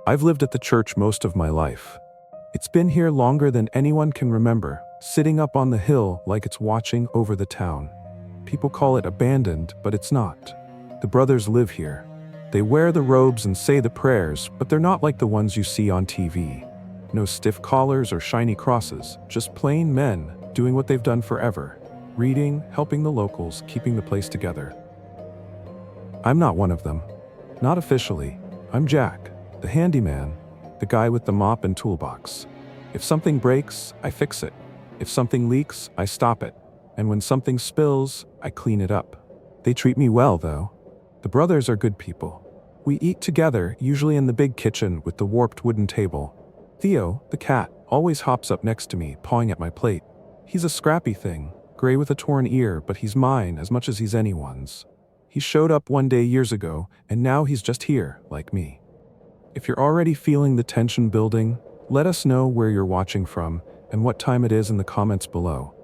I've lived at the church most of my life. It's been here longer than anyone can remember, sitting up on the hill like it's watching over the town. People call it abandoned, but it's not. The brothers live here. They wear the robes and say the prayers, but they're not like the ones you see on TV. No stiff collars or shiny crosses, just plain men doing what they've done forever. Reading, helping the locals, keeping the place together. I'm not one of them. Not officially. I'm Jack, the handyman, the guy with the mop and toolbox. If something breaks, I fix it. If something leaks, I stop it. And when something spills, I clean it up. They treat me well, though. The brothers are good people. We eat together, usually in the big kitchen with the warped wooden table. Theo, the cat, always hops up next to me, pawing at my plate. He's a scrappy thing, gray with a torn ear, but he's mine as much as he's anyone's. He showed up one day years ago, and now he's just here, like me. If you're already feeling the tension building, let us know where you're watching from and what time it is in the comments below.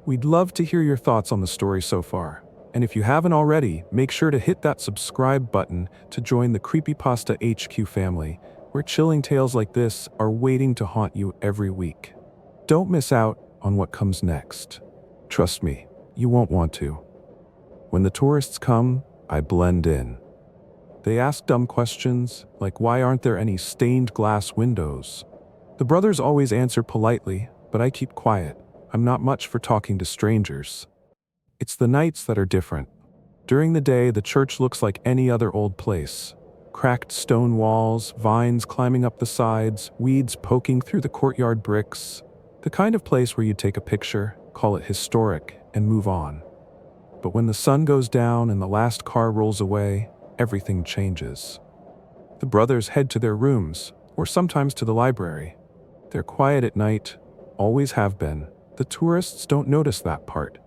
We'd love to hear your thoughts on the story so far. And if you haven't already, make sure to hit that subscribe button to join the Creepypasta HQ family, where chilling tales like this are waiting to haunt you every week. Don't miss out on what comes next. Trust me, you won't want to. When the tourists come, I blend in. They ask dumb questions, like why aren't there any stained glass windows? The brothers always answer politely, but I keep quiet. I'm not much for talking to strangers. It's the nights that are different. During the day, the church looks like any other old place. Cracked stone walls, vines climbing up the sides, weeds poking through the courtyard bricks. The kind of place where you take a picture, call it historic, and move on. But when the sun goes down and the last car rolls away, everything changes. The brothers head to their rooms, or sometimes to the library. They're quiet at night, always have been. The tourists don't notice that part.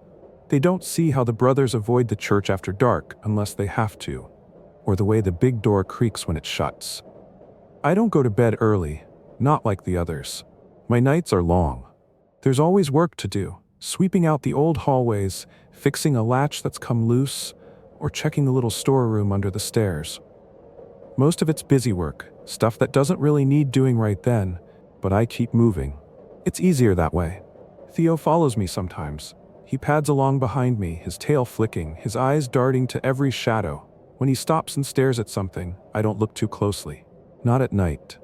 They don't see how the brothers avoid the church after dark unless they have to, or the way the big door creaks when it shuts. I don't go to bed early, not like the others. My nights are long. There's always work to do, sweeping out the old hallways, fixing a latch that's come loose, or checking the little storeroom under the stairs. Most of it's busy work, stuff that doesn't really need doing right then, but I keep moving. It's easier that way. Theo follows me sometimes. He pads along behind me, his tail flicking, his eyes darting to every shadow. When he stops and stares at something, I don't look too closely. Not at night.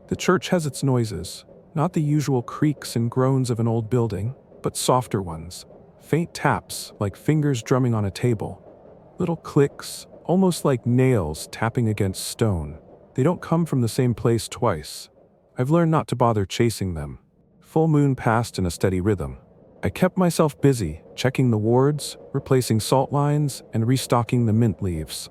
The church has its noises, not the usual creaks and groans of an old building, but softer ones. Faint taps, like fingers drumming on a table. Little clicks, almost like nails tapping against stone. They don't come from the same place twice. I've learned not to bother chasing them. Full moon passed in a steady rhythm. I kept myself busy, checking the wards, replacing salt lines, and restocking the mint leaves.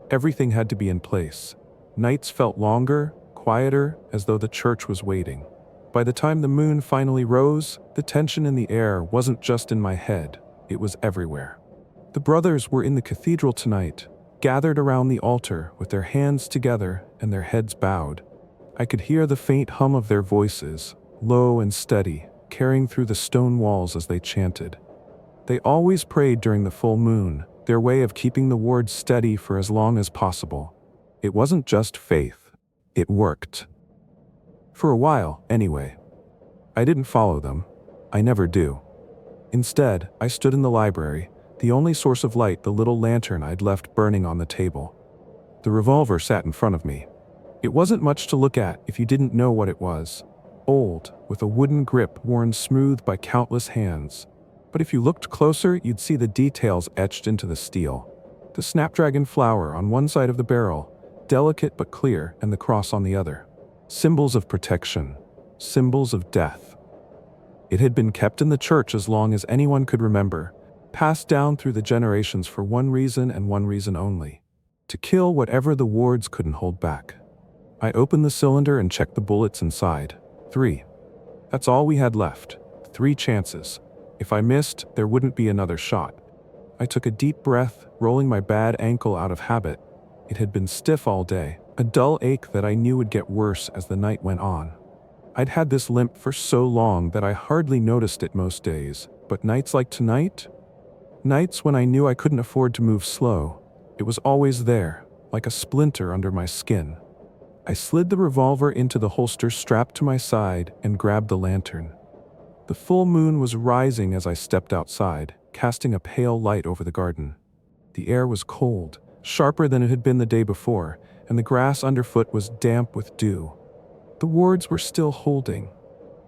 Everything had to be in place. Nights felt longer, quieter, as though the church was waiting. By the time the moon finally rose, the tension in the air wasn't just in my head, it was everywhere. The brothers were in the cathedral tonight, gathered around the altar with their hands together and their heads bowed. I could hear the faint hum of their voices, low and steady, carrying through the stone walls as they chanted. They always prayed during the full moon, their way of keeping the ward steady for as long as possible. It wasn't just faith. It worked. For a while, anyway. I didn't follow them. I never do. Instead, I stood in the library, the only source of light the little lantern I'd left burning on the table. The revolver sat in front of me. It wasn't much to look at if you didn't know what it was. Old, with a wooden grip worn smooth by countless hands. But if you looked closer, you'd see the details etched into the steel. The snapdragon flower on one side of the barrel, delicate but clear, and the cross on the other. Symbols of protection. Symbols of death. It had been kept in the church as long as anyone could remember, passed down through the generations for one reason and one reason only: to kill whatever the wards couldn't hold back. I opened the cylinder and checked the bullets inside. 3. That's all we had left. 3 chances. If I missed, there wouldn't be another shot. I took a deep breath, rolling my bad ankle out of habit. It had been stiff all day, a dull ache that I knew would get worse as the night went on. I'd had this limp for so long that I hardly noticed it most days, but nights like tonight? Nights when I knew I couldn't afford to move slow, it was always there, like a splinter under my skin. I slid the revolver into the holster strapped to my side and grabbed the lantern. The full moon was rising as I stepped outside, casting a pale light over the garden. The air was cold, sharper than it had been the day before, and the grass underfoot was damp with dew. The wards were still holding.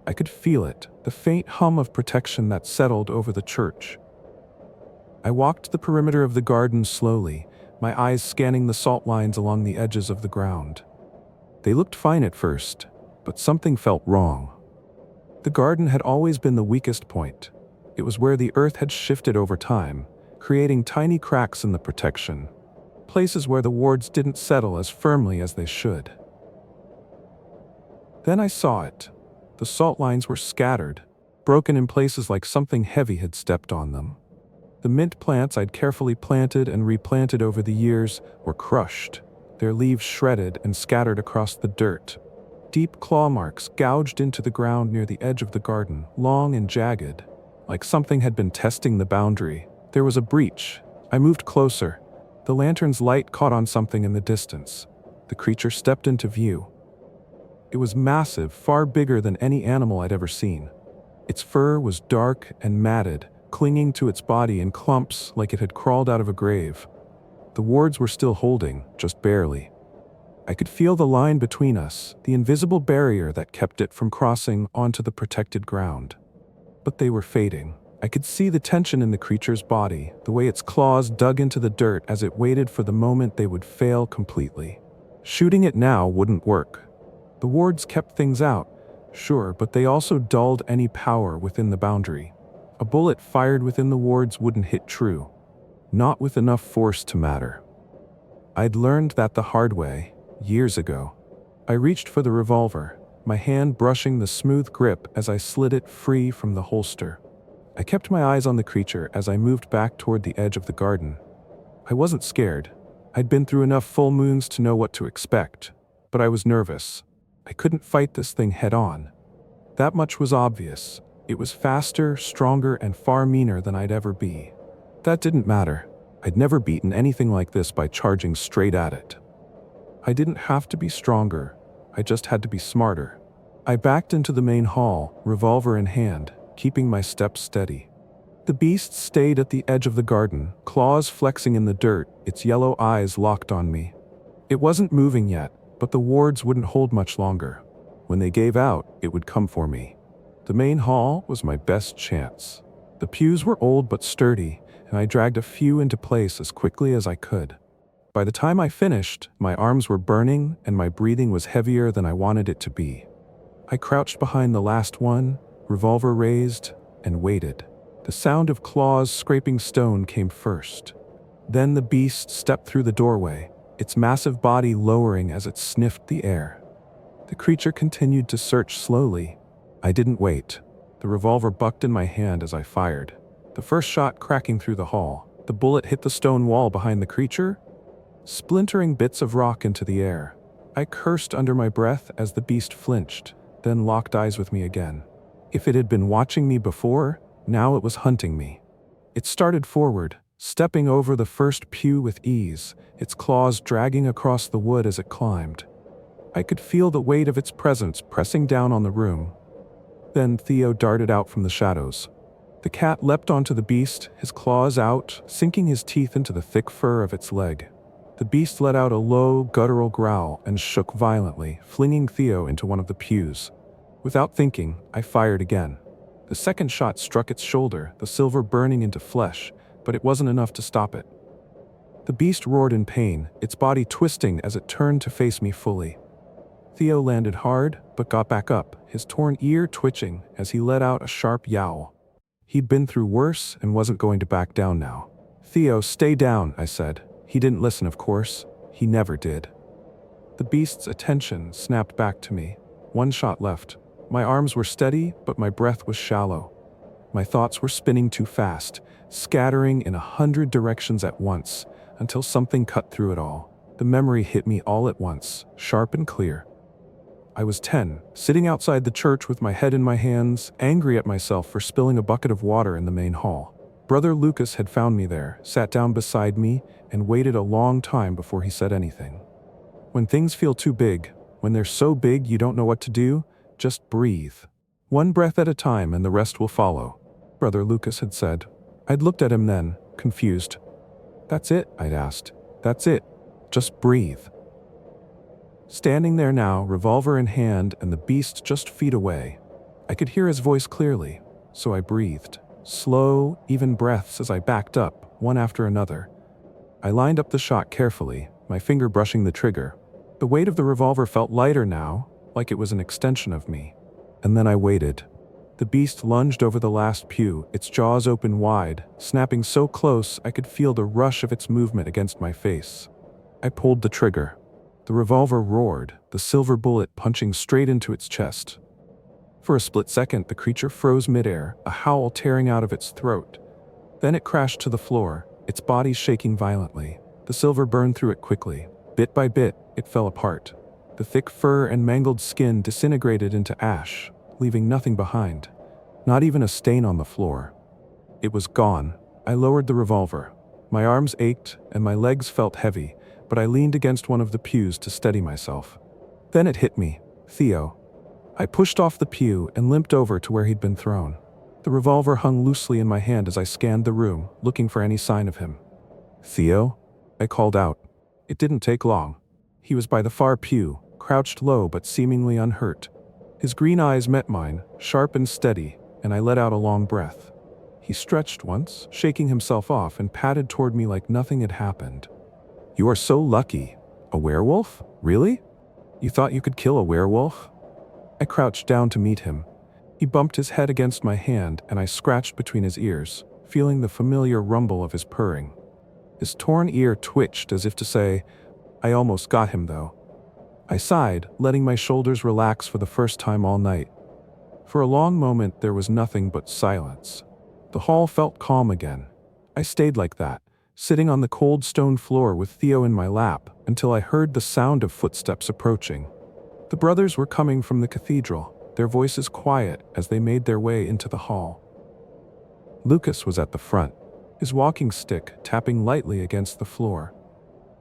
I could feel it, the faint hum of protection that settled over the church. I walked the perimeter of the garden slowly, my eyes scanning the salt lines along the edges of the ground. They looked fine at first, but something felt wrong. The garden had always been the weakest point. It was where the earth had shifted over time, creating tiny cracks in the protection, places where the wards didn't settle as firmly as they should. Then I saw it. The salt lines were scattered, broken in places like something heavy had stepped on them. The mint plants I'd carefully planted and replanted over the years were crushed, their leaves shredded and scattered across the dirt. Deep claw marks gouged into the ground near the edge of the garden, long and jagged, like something had been testing the boundary. There was a breach. I moved closer. The lantern's light caught on something in the distance. The creature stepped into view. It was massive, far bigger than any animal I'd ever seen. Its fur was dark and matted, clinging to its body in clumps like it had crawled out of a grave. The wards were still holding, just barely. I could feel the line between us, the invisible barrier that kept it from crossing onto the protected ground. But they were fading. I could see the tension in the creature's body, the way its claws dug into the dirt as it waited for the moment they would fail completely. Shooting it now wouldn't work. The wards kept things out, sure, but they also dulled any power within the boundary. A bullet fired within the wards wouldn't hit true, not with enough force to matter. I'd learned that the hard way, years ago. I reached for the revolver, my hand brushing the smooth grip as I slid it free from the holster. I kept my eyes on the creature as I moved back toward the edge of the garden. I wasn't scared. I'd been through enough full moons to know what to expect, but I was nervous. I couldn't fight this thing head on. That much was obvious. It was faster, stronger, and far meaner than I'd ever be. That didn't matter. I'd never beaten anything like this by charging straight at it. I didn't have to be stronger. I just had to be smarter. I backed into the main hall, revolver in hand, keeping my steps steady. The beast stayed at the edge of the garden, claws flexing in the dirt, its yellow eyes locked on me. It wasn't moving yet, but the wards wouldn't hold much longer. When they gave out, it would come for me. The main hall was my best chance. The pews were old but sturdy, and I dragged a few into place as quickly as I could. By the time I finished, my arms were burning and my breathing was heavier than I wanted it to be. I crouched behind the last one, revolver raised, and waited. The sound of claws scraping stone came first. Then the beast stepped through the doorway, its massive body lowering as it sniffed the air. The creature continued to search slowly. I didn't wait. The revolver bucked in my hand as I fired. The first shot cracking through the hall. The bullet hit the stone wall behind the creature, splintering bits of rock into the air. I cursed under my breath as the beast flinched, then locked eyes with me again. If it had been watching me before, now it was hunting me. It started forward, stepping over the first pew with ease, its claws dragging across the wood as it climbed. I could feel the weight of its presence pressing down on the room. Then Theo darted out from the shadows. The cat leapt onto the beast, his claws out, sinking his teeth into the thick fur of its leg. The beast let out a low, guttural growl and shook violently, flinging Theo into one of the pews. Without thinking, I fired again. The second shot struck its shoulder, the silver burning into flesh, but it wasn't enough to stop it. The beast roared in pain, its body twisting as it turned to face me fully. Theo landed hard, but got back up, his torn ear twitching as he let out a sharp yowl. He'd been through worse and wasn't going to back down now. "Theo, stay down," I said. He didn't listen, of course. He never did. The beast's attention snapped back to me. One shot left. My arms were steady, but my breath was shallow. My thoughts were spinning too fast, scattering in 100 directions at once, until something cut through it all. The memory hit me all at once, sharp and clear. I was 10, sitting outside the church with my head in my hands, angry at myself for spilling a bucket of water in the main hall. Brother Lucas had found me there, sat down beside me, and waited a long time before he said anything. When things feel too big, When they're so big you don't know what to do, just breathe. One breath at a time and the rest will follow, Brother Lucas had said. I'd looked at him then, confused. That's it, I'd asked. That's it. Just breathe. Standing there now, revolver in hand and the beast just feet away. I could hear his voice clearly, so I breathed. Slow, even breaths as I backed up, one after another. I lined up the shot carefully, my finger brushing the trigger. The weight of the revolver felt lighter now, like it was an extension of me. And then I waited. The beast lunged over the last pew, its jaws open wide, snapping so close I could feel the rush of its movement against my face. I pulled the trigger. The revolver roared, the silver bullet punching straight into its chest. For a split second, the creature froze midair, a howl tearing out of its throat. Then it crashed to the floor, its body shaking violently. The silver burned through it quickly. Bit by bit, it fell apart. The thick fur and mangled skin disintegrated into ash, leaving nothing behind. Not even a stain on the floor. It was gone. I lowered the revolver. My arms ached and my legs felt heavy, but I leaned against one of the pews to steady myself. Then it hit me. Theo. I pushed off the pew and limped over to where he'd been thrown. The revolver hung loosely in my hand as I scanned the room, looking for any sign of him. Theo? I called out. It didn't take long. He was by the far pew, crouched low but seemingly unhurt. His green eyes met mine, sharp and steady, and I let out a long breath. He stretched once, shaking himself off, and padded toward me like nothing had happened. You are so lucky. A werewolf? Really? You thought you could kill a werewolf? I crouched down to meet him. He bumped his head against my hand, and I scratched between his ears, feeling the familiar rumble of his purring. His torn ear twitched as if to say, I almost got him though. I sighed, letting my shoulders relax for the first time all night. For a long moment there was nothing but silence. The hall felt calm again. I stayed like that, sitting on the cold stone floor with Theo in my lap, until I heard the sound of footsteps approaching. The brothers were coming from the cathedral, their voices quiet as they made their way into the hall. Lucas was at the front, his walking stick tapping lightly against the floor.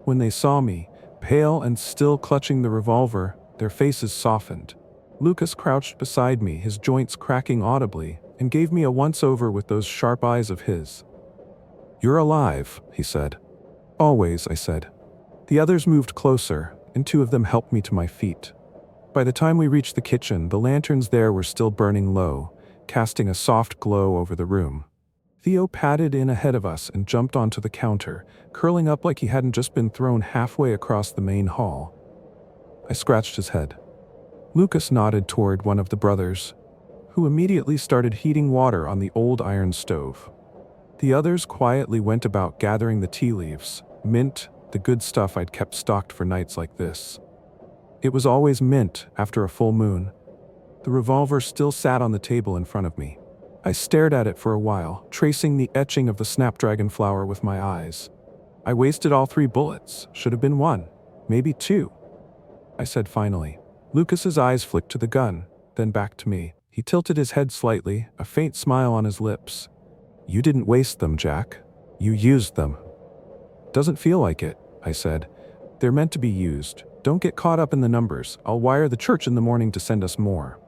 When they saw me, pale and still clutching the revolver, their faces softened. Lucas crouched beside me, his joints cracking audibly, and gave me a once-over with those sharp eyes of his. You're alive, he said. Always, I said. The others moved closer, and two of them helped me to my feet. By the time we reached the kitchen, the lanterns there were still burning low, casting a soft glow over the room. Theo padded in ahead of us and jumped onto the counter, curling up like he hadn't just been thrown halfway across the main hall. I scratched his head. Lucas nodded toward one of the brothers, who immediately started heating water on the old iron stove. The others quietly went about gathering the tea leaves, mint, the good stuff I'd kept stocked for nights like this. It was always mint after a full moon. The revolver still sat on the table in front of me. I stared at it for a while, tracing the etching of the snapdragon flower with my eyes. I wasted all 3 bullets. Should have been 1, maybe 2. I said finally. Lucas's eyes flicked to the gun, then back to me. He tilted his head slightly, a faint smile on his lips. You didn't waste them, Jack. You used them. Doesn't feel like it, I said. They're meant to be used. Don't get caught up in the numbers. I'll wire the church in the morning to send us more.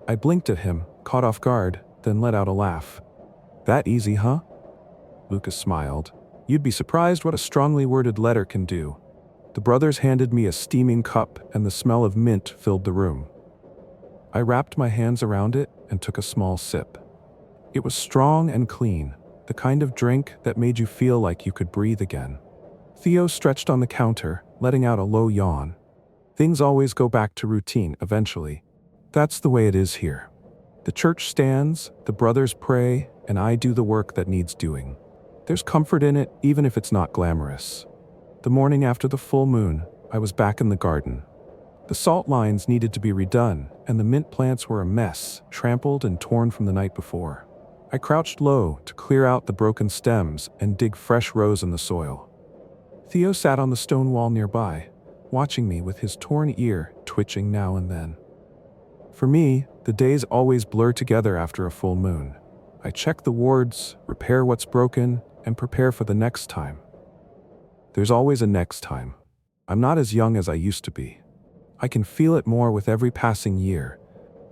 I blinked at him, caught off guard, then let out a laugh. That easy, huh? Lucas smiled. You'd be surprised what a strongly worded letter can do. The brothers handed me a steaming cup, and the smell of mint filled the room. I wrapped my hands around it and took a small sip. It was strong and clean, the kind of drink that made you feel like you could breathe again. Theo stretched on the counter, letting out a low yawn. Things always go back to routine eventually. That's the way it is here. The church stands, the brothers pray, and I do the work that needs doing. There's comfort in it, even if it's not glamorous. The morning after the full moon, I was back in the garden. The salt lines needed to be redone, and the mint plants were a mess, trampled and torn from the night before. I crouched low to clear out the broken stems and dig fresh rows in the soil. Theo sat on the stone wall nearby, watching me with his torn ear twitching now and then. For me, the days always blur together after a full moon. I check the wards, repair what's broken, and prepare for the next time. There's always a next time. I'm not as young as I used to be. I can feel it more with every passing year.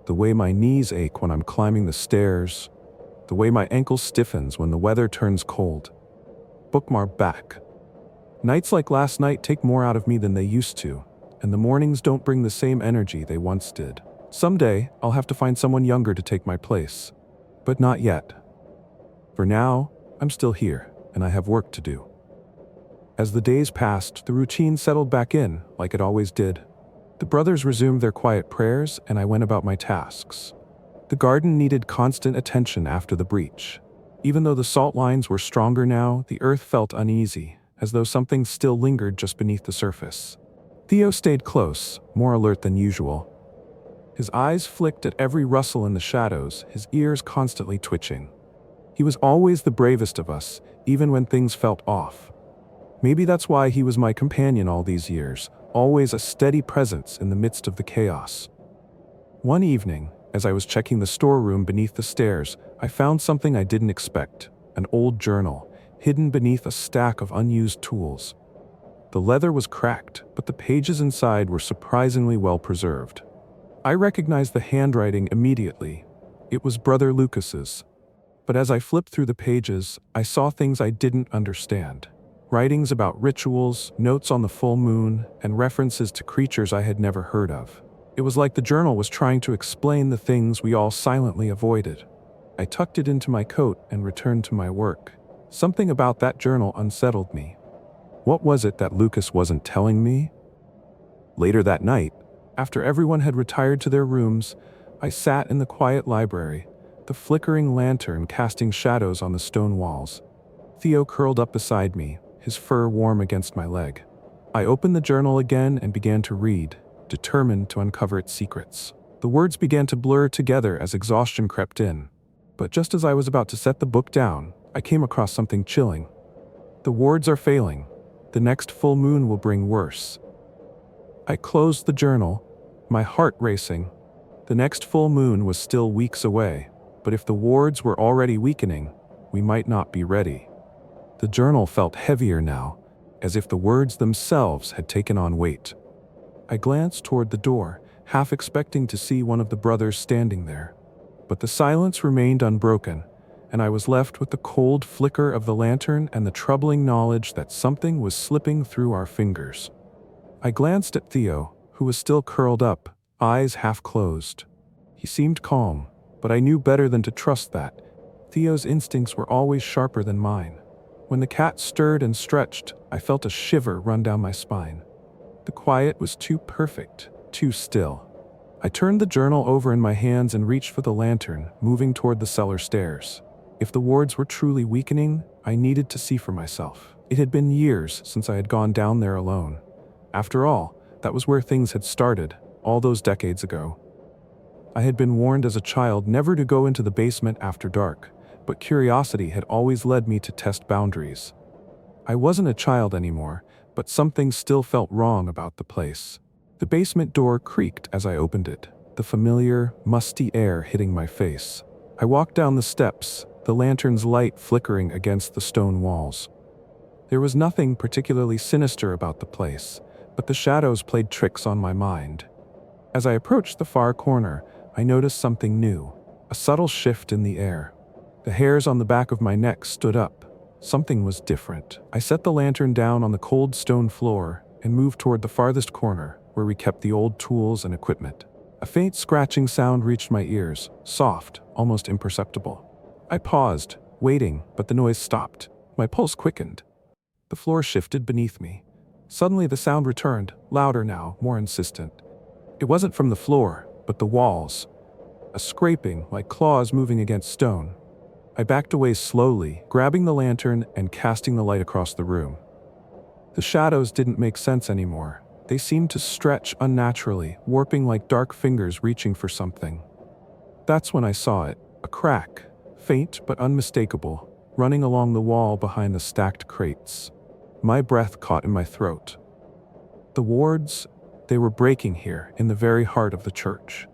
The way my knees ache when I'm climbing the stairs, the way my ankle stiffens when the weather turns cold. Bookmark back. Nights like last night take more out of me than they used to, and the mornings don't bring the same energy they once did. Someday, I'll have to find someone younger to take my place. But not yet. For now, I'm still here, and I have work to do. As the days passed, the routine settled back in, like it always did. The brothers resumed their quiet prayers, and I went about my tasks. The garden needed constant attention after the breach. Even though the salt lines were stronger now, the earth felt uneasy, as though something still lingered just beneath the surface. Theo stayed close, more alert than usual. His eyes flicked at every rustle in the shadows, his ears constantly twitching. He was always the bravest of us, even when things felt off. Maybe that's why he was my companion all these years, always a steady presence in the midst of the chaos. One evening, as I was checking the storeroom beneath the stairs, I found something I didn't expect, an old journal, hidden beneath a stack of unused tools. The leather was cracked, but the pages inside were surprisingly well preserved. I recognized the handwriting immediately. It was Brother Lucas's. But as I flipped through the pages, I saw things I didn't understand. Writings about rituals, notes on the full moon, and references to creatures I had never heard of. It was like the journal was trying to explain the things we all silently avoided. I tucked it into my coat and returned to my work. Something about that journal unsettled me. What was it that Lucas wasn't telling me? Later that night, after everyone had retired to their rooms, I sat in the quiet library, the flickering lantern casting shadows on the stone walls. Theo curled up beside me, his fur warm against my leg. I opened the journal again and began to read, determined to uncover its secrets. The words began to blur together as exhaustion crept in. But just as I was about to set the book down, I came across something chilling. The wards are failing. The next full moon will bring worse. I closed the journal, my heart racing. The next full moon was still weeks away, but if the wards were already weakening, we might not be ready. The journal felt heavier now, as if the words themselves had taken on weight. I glanced toward the door, half expecting to see one of the brothers standing there. But the silence remained unbroken, and I was left with the cold flicker of the lantern and the troubling knowledge that something was slipping through our fingers. I glanced at Theo, who was still curled up, eyes half closed. He seemed calm, but I knew better than to trust that. Theo's instincts were always sharper than mine. When the cat stirred and stretched, I felt a shiver run down my spine. The quiet was too perfect, too still. I turned the journal over in my hands and reached for the lantern, moving toward the cellar stairs. If the wards were truly weakening, I needed to see for myself. It had been years since I had gone down there alone. After all, that was where things had started, all those decades ago. I had been warned as a child never to go into the basement after dark, but curiosity had always led me to test boundaries. I wasn't a child anymore, but something still felt wrong about the place. The basement door creaked as I opened it, the familiar, musty air hitting my face. I walked down the steps, the lantern's light flickering against the stone walls. There was nothing particularly sinister about the place, but the shadows played tricks on my mind. As I approached the far corner, I noticed something new, a subtle shift in the air. The hairs on the back of my neck stood up. Something was different. I set the lantern down on the cold stone floor and moved toward the farthest corner, where we kept the old tools and equipment. A faint scratching sound reached my ears, soft, almost imperceptible. I paused, waiting, but the noise stopped. My pulse quickened. The floor shifted beneath me. Suddenly the sound returned, louder now, more insistent. It wasn't from the floor, but the walls. A scraping, like claws moving against stone. I backed away slowly, grabbing the lantern and casting the light across the room. The shadows didn't make sense anymore. They seemed to stretch unnaturally, warping like dark fingers reaching for something. That's when I saw it, a crack, faint but unmistakable, running along the wall behind the stacked crates. My breath caught in my throat. The wards, they were breaking here, in the very heart of the church.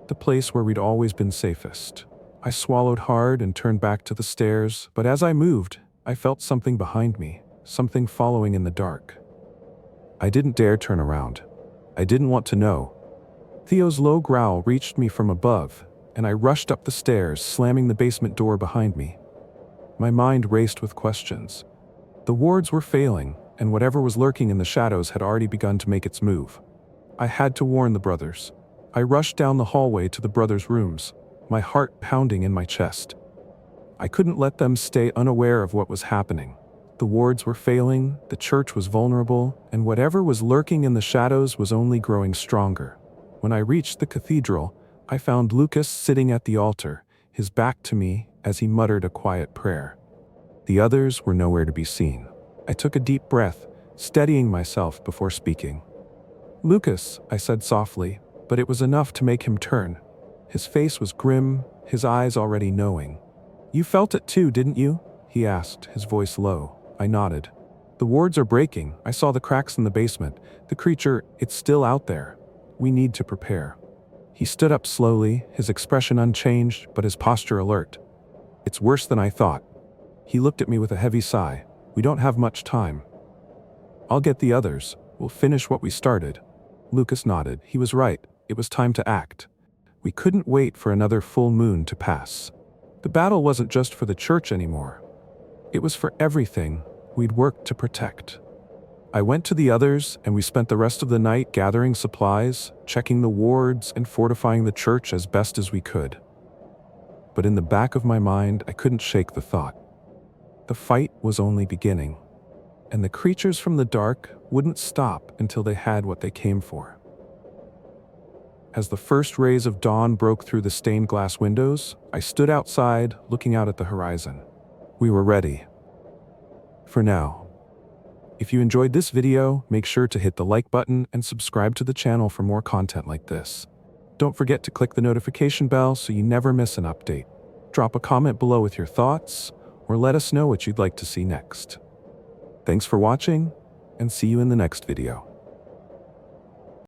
The place where we'd always been safest. I swallowed hard and turned back to the stairs, but as I moved, I felt something behind me, something following in the dark. I didn't dare turn around. I didn't want to know. Theo's low growl reached me from above, and I rushed up the stairs, slamming the basement door behind me. My mind raced with questions. The wards were failing, and whatever was lurking in the shadows had already begun to make its move. I had to warn the brothers. I rushed down the hallway to the brothers' rooms, my heart pounding in my chest. I couldn't let them stay unaware of what was happening. The wards were failing, the church was vulnerable, and whatever was lurking in the shadows was only growing stronger. When I reached the cathedral, I found Lucas sitting at the altar, his back to me as he muttered a quiet prayer. The others were nowhere to be seen. I took a deep breath, steadying myself before speaking. "Lucas," I said softly, but it was enough to make him turn. His face was grim, his eyes already knowing. "You felt it too, didn't you?" he asked, his voice low. I nodded. "The wards are breaking. I saw the cracks in the basement. The creature, it's still out there. We need to prepare." He stood up slowly, his expression unchanged, but his posture alert. "It's worse than I thought." He looked at me with a heavy sigh. "We don't have much time." "I'll get the others. We'll finish what we started." Lucas nodded. He was right. It was time to act. We couldn't wait for another full moon to pass. The battle wasn't just for the church anymore. It was for everything we'd worked to protect. I went to the others, and we spent the rest of the night gathering supplies, checking the wards, and fortifying the church as best as we could. But in the back of my mind, I couldn't shake the thought. The fight was only beginning, and the creatures from the dark wouldn't stop until they had what they came for. As the first rays of dawn broke through the stained glass windows, I stood outside, looking out at the horizon. We were ready. For now. If you enjoyed this video, make sure to hit the like button and subscribe to the channel for more content like this. Don't forget to click the notification bell so you never miss an update. Drop a comment below with your thoughts, or let us know what you'd like to see next. Thanks for watching, and see you in the next video.